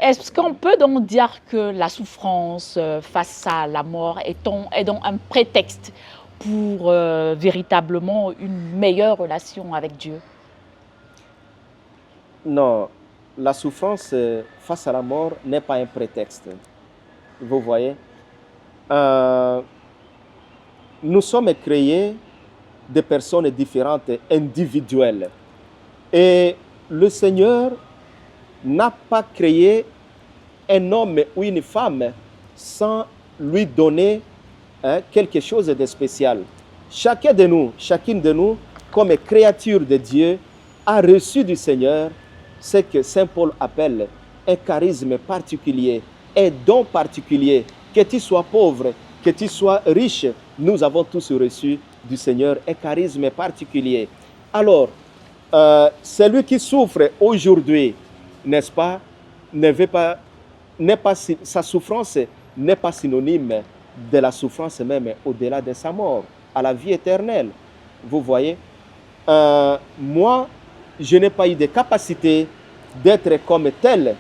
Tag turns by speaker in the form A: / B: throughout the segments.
A: Est-ce qu'on peut donc dire que la souffrance face à la mort est donc un prétexte pour véritablement une meilleure relation avec Dieu?
B: Non, la souffrance face à la mort n'est pas un prétexte. Vous voyez, nous sommes créés de personnes différentes, individuelles. Et le Seigneur n'a pas créé un homme ou une femme sans lui donner quelque chose de spécial. Chacune de nous, comme créature de Dieu, a reçu du Seigneur ce que Saint Paul appelle un charisme particulier, un don particulier. Que tu sois pauvre, que tu sois riche, nous avons tous reçu du Seigneur un charisme particulier. Alors, celui qui souffre aujourd'hui, n'est-ce pas, sa souffrance n'est pas synonyme de la souffrance même au-delà de sa mort, à la vie éternelle. Vous voyez, moi, je n'ai pas eu de capacité d'être comme tel,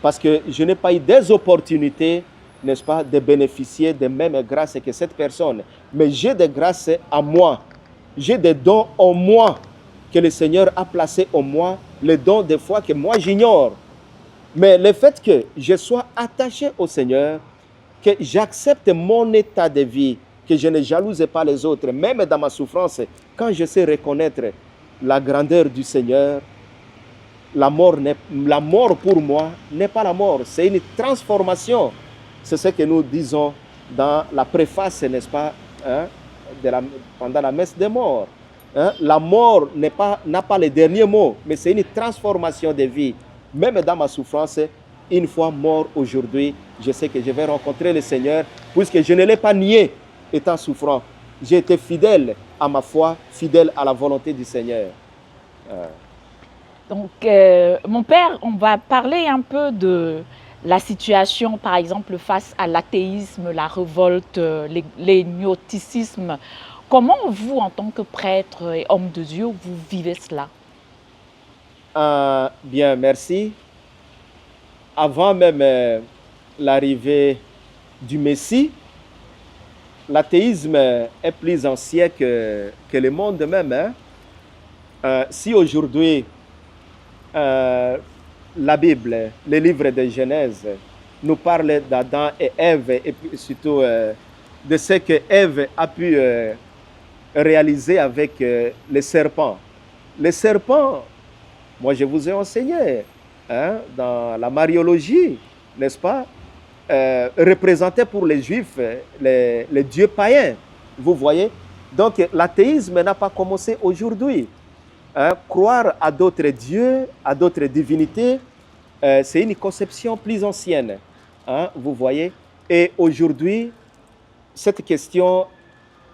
B: parce que je n'ai pas eu des opportunités, n'est-ce pas, de bénéficier des mêmes grâces que cette personne. Mais j'ai des grâces en moi, j'ai des dons en moi que le Seigneur a placés en moi, les dons des fois que moi j'ignore. Mais le fait que je sois attaché au Seigneur, que j'accepte mon état de vie, que je ne jalouse pas les autres, même dans ma souffrance, quand je sais reconnaître la grandeur du Seigneur, la mort pour moi n'est pas la mort, c'est une transformation. C'est ce que nous disons dans la préface, n'est-ce pas, pendant la messe des morts. La mort n'a pas le dernier mot, mais c'est une transformation de vie. Même dans ma souffrance, une fois mort aujourd'hui, je sais que je vais rencontrer le Seigneur, puisque je ne l'ai pas nié étant souffrant. J'ai été fidèle à ma foi, fidèle à la volonté du Seigneur.
A: Donc, mon père, on va parler un peu de la situation, par exemple, face à l'athéisme, la révolte, l'agnosticisme. Comment vous, en tant que prêtre et homme de Dieu, vous vivez cela?
B: Bien, merci. Avant même l'arrivée du Messie, l'athéisme est plus ancien que le monde même. Si aujourd'hui, la Bible, le livre de Genèse, nous parle d'Adam et Ève, et puis surtout de ce que Ève a pu réaliser avec les serpents. Les serpents, moi je vous ai enseigné dans la mariologie, n'est-ce pas, représentait pour les Juifs les dieux païens. Vous voyez? Donc l'athéisme n'a pas commencé aujourd'hui. Croire à d'autres dieux, à d'autres divinités, c'est une conception plus ancienne. Vous voyez? Et aujourd'hui, cette question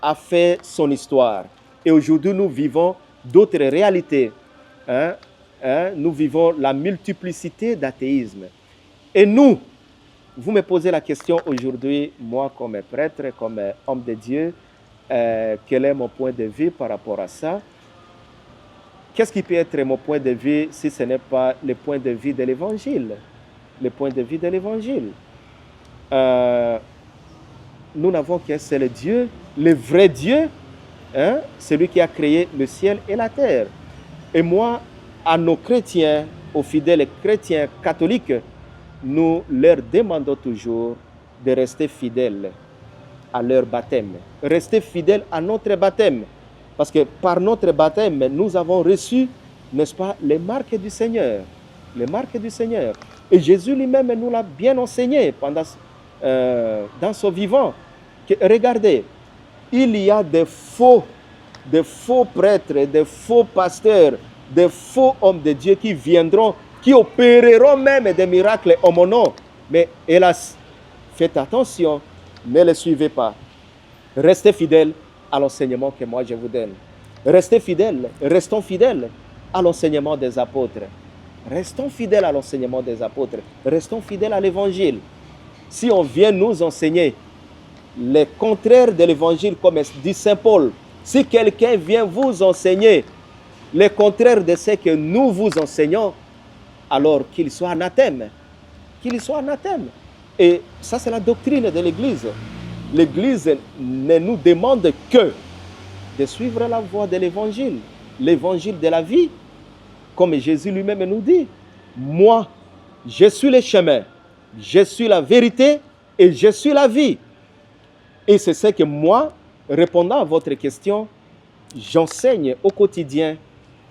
B: a fait son histoire. Et aujourd'hui, nous vivons d'autres réalités. Nous vivons la multiplicité d'athéisme. Et nous, vous me posez la question aujourd'hui, moi comme prêtre, comme homme de Dieu, quel est mon point de vue par rapport à ça? Qu'est-ce qui peut être mon point de vue si ce n'est pas le point de vue de l'Évangile? Le point de vue de l'Évangile. Nous n'avons qu'un seul Dieu, le vrai Dieu, celui qui a créé le ciel et la terre. Et moi, à nos chrétiens, aux fidèles chrétiens catholiques, nous leur demandons toujours de rester fidèles à leur baptême. Rester fidèles à notre baptême. Parce que par notre baptême, nous avons reçu, n'est-ce pas, les marques du Seigneur. Les marques du Seigneur. Et Jésus lui-même nous l'a bien enseigné dans son vivant. Regardez, il y a des faux prêtres, des faux pasteurs, des faux hommes de Dieu qui viendront, qui opéreront même des miracles en mon nom. Mais hélas, faites attention, ne les suivez pas. Restez fidèles à l'enseignement que moi je vous donne. Restez fidèles, restons fidèles. à l'enseignement des apôtres. Restons fidèles à l'enseignement des apôtres. Restons fidèles à l'évangile. Si on vient nous enseigner les contraires de l'évangile, comme dit Saint Paul, si quelqu'un vient vous enseigner les contraires de ce que nous vous enseignons, alors qu'il soit anathème. Qu'il soit anathème. Et ça, c'est la doctrine de l'Église. L'Église ne nous demande que de suivre la voie de l'Évangile, l'Évangile de la vie. Comme Jésus lui-même nous dit, moi, je suis le chemin, je suis la vérité et je suis la vie. Et c'est ce que moi, répondant à votre question, j'enseigne au quotidien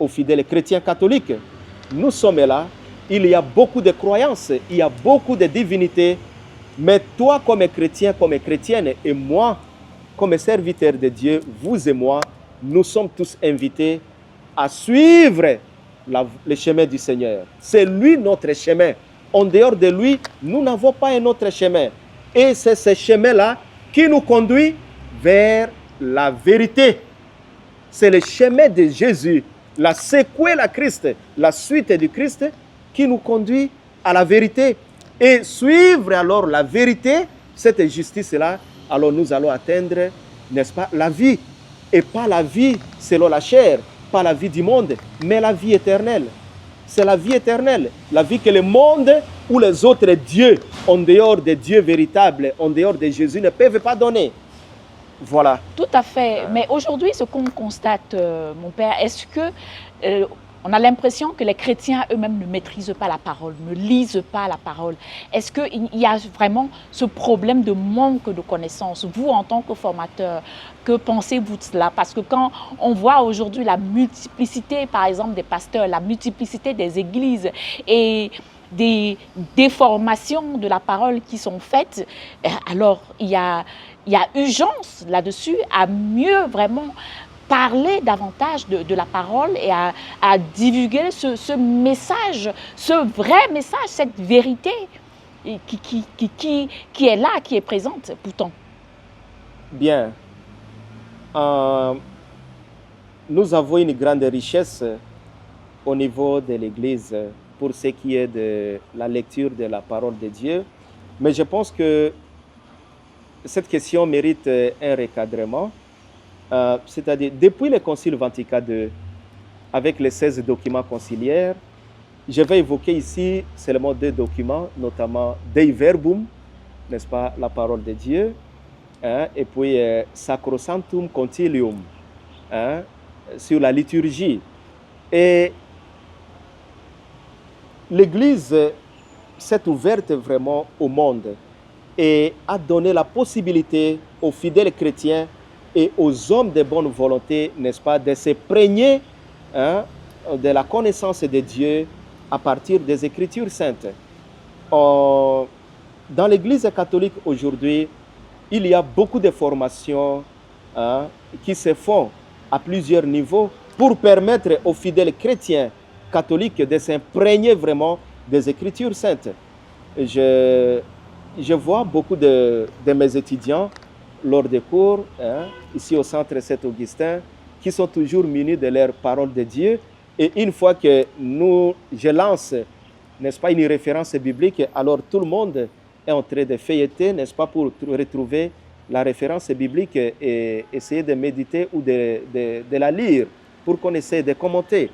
B: aux fidèles chrétiens catholiques. Nous sommes là, il y a beaucoup de croyances, il y a beaucoup de divinités, mais toi comme chrétien, comme chrétienne, et moi comme serviteur de Dieu, vous et moi, nous sommes tous invités à suivre le chemin du Seigneur. C'est lui notre chemin. En dehors de lui, nous n'avons pas un autre chemin. Et c'est ce chemin-là qui nous conduit vers la vérité. C'est le chemin de Jésus, la séquelle à Christ, la suite du Christ qui nous conduit à la vérité. Et suivre alors la vérité, cette justice-là, alors nous allons atteindre, n'est-ce pas, la vie. Et pas la vie selon la chair, pas la vie du monde, mais la vie éternelle. C'est la vie éternelle, la vie que le monde ou les autres dieux, en dehors des dieux véritables, en dehors de Jésus, ne peuvent pas donner. Voilà.
A: Tout à fait. Mais aujourd'hui, ce qu'on constate, mon père, est-ce que on a l'impression que les chrétiens eux-mêmes ne maîtrisent pas la parole, ne lisent pas la parole? Est-ce qu'il y a vraiment ce problème de manque de connaissances? Vous, en tant que formateur, que pensez-vous de cela? Parce que quand on voit aujourd'hui la multiplicité, par exemple, des pasteurs, la multiplicité des églises et des déformations de la parole qui sont faites, alors il y a urgence là-dessus à mieux vraiment parler davantage de la parole et à divulguer ce message, ce vrai message, cette vérité qui est là, qui est présente pourtant.
B: Bien. Nous avons une grande richesse au niveau de l'Église pour ce qui est de la lecture de la parole de Dieu. Mais je pense que cette question mérite un recadrement. C'est-à-dire, depuis le Concile Vatican II, avec les 16 documents conciliaires, je vais évoquer ici seulement 2 documents, notamment Dei Verbum, n'est-ce pas, la parole de Dieu, hein, et puis Sacrosanctum Concilium, hein, sur la liturgie. Et l'Église s'est ouverte vraiment au monde et a donné la possibilité aux fidèles chrétiens et aux hommes de bonne volonté, n'est-ce pas, de se prégner, hein, de la connaissance de Dieu à partir des Écritures saintes. Dans l'Église catholique aujourd'hui, il y a beaucoup de formations, hein, qui se font à plusieurs niveaux pour permettre aux fidèles chrétiens catholiques de s'imprégner vraiment des Écritures saintes. Je vois beaucoup de mes étudiants lors des cours, hein, ici au centre Saint-Augustin, qui sont toujours munis de leur parole de Dieu. Et une fois que je lance, n'est-ce pas, une référence biblique, alors tout le monde est en train de feuilleter, n'est-ce pas, pour retrouver la référence biblique et essayer de méditer ou de la lire pour qu'on essaie de commenter.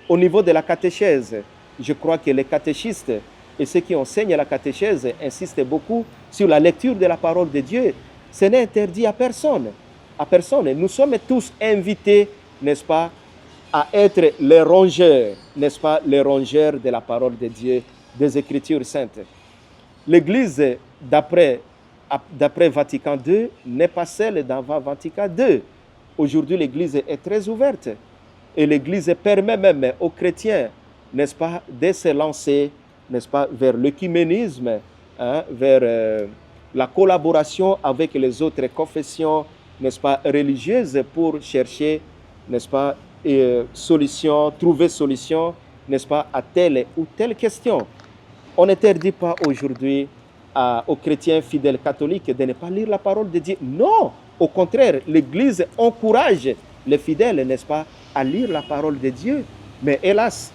B: Au niveau de la catéchèse, je crois que les catéchistes et ceux qui enseignent la catéchèse insistent beaucoup sur la lecture de la parole de Dieu. Ce n'est interdit à personne. À personne. Nous sommes tous invités, n'est-ce pas, à être les rongeurs, n'est-ce pas, les rongeurs de la parole de Dieu, des Écritures saintes. L'Église, d'après Vatican II, n'est pas celle d'avant Vatican II. Aujourd'hui, l'Église est très ouverte. Et l'Église permet même aux chrétiens, n'est-ce pas, de se lancer, n'est-ce pas, vers l'œcuménisme, hein, vers la collaboration avec les autres confessions, n'est-ce pas, religieuses pour chercher, n'est-ce pas, trouver solution, n'est-ce pas, à telle ou telle question. On n'interdit pas aujourd'hui aux chrétiens fidèles catholiques de ne pas lire la parole de Dieu. Non, au contraire, l'Église encourage les fidèles, n'est-ce pas, à lire la parole de Dieu Mais hélas,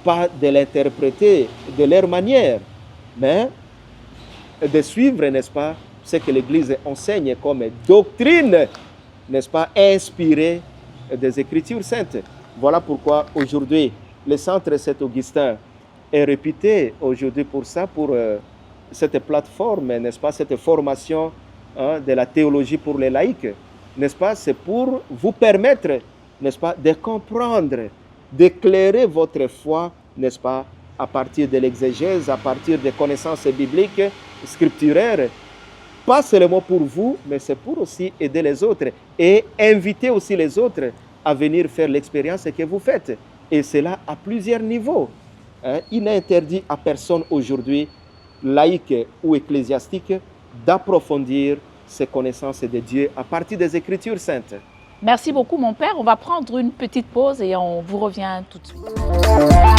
B: pas de l'interpréter de leur manière, mais de suivre, n'est-ce pas, ce que l'Église enseigne comme doctrine, n'est-ce pas, inspirée des Écritures saintes. Voilà pourquoi aujourd'hui, le Centre Saint-Augustin est réputé aujourd'hui pour ça, pour cette plateforme, n'est-ce pas, cette formation de la théologie pour les laïcs, n'est-ce pas, c'est pour vous permettre, n'est-ce pas, de comprendre, d'éclairer votre foi, n'est-ce pas, à partir de l'exégèse, à partir des connaissances bibliques, scripturaires, pas seulement pour vous, mais c'est pour aussi aider les autres et inviter aussi les autres à venir faire l'expérience que vous faites. Et cela à plusieurs niveaux. Il n'est interdit à personne aujourd'hui, laïque ou ecclésiastique, d'approfondir ses connaissances de Dieu à partir des Écritures saintes.
A: Merci beaucoup, mon père. On va prendre une petite pause et on vous revient tout de suite.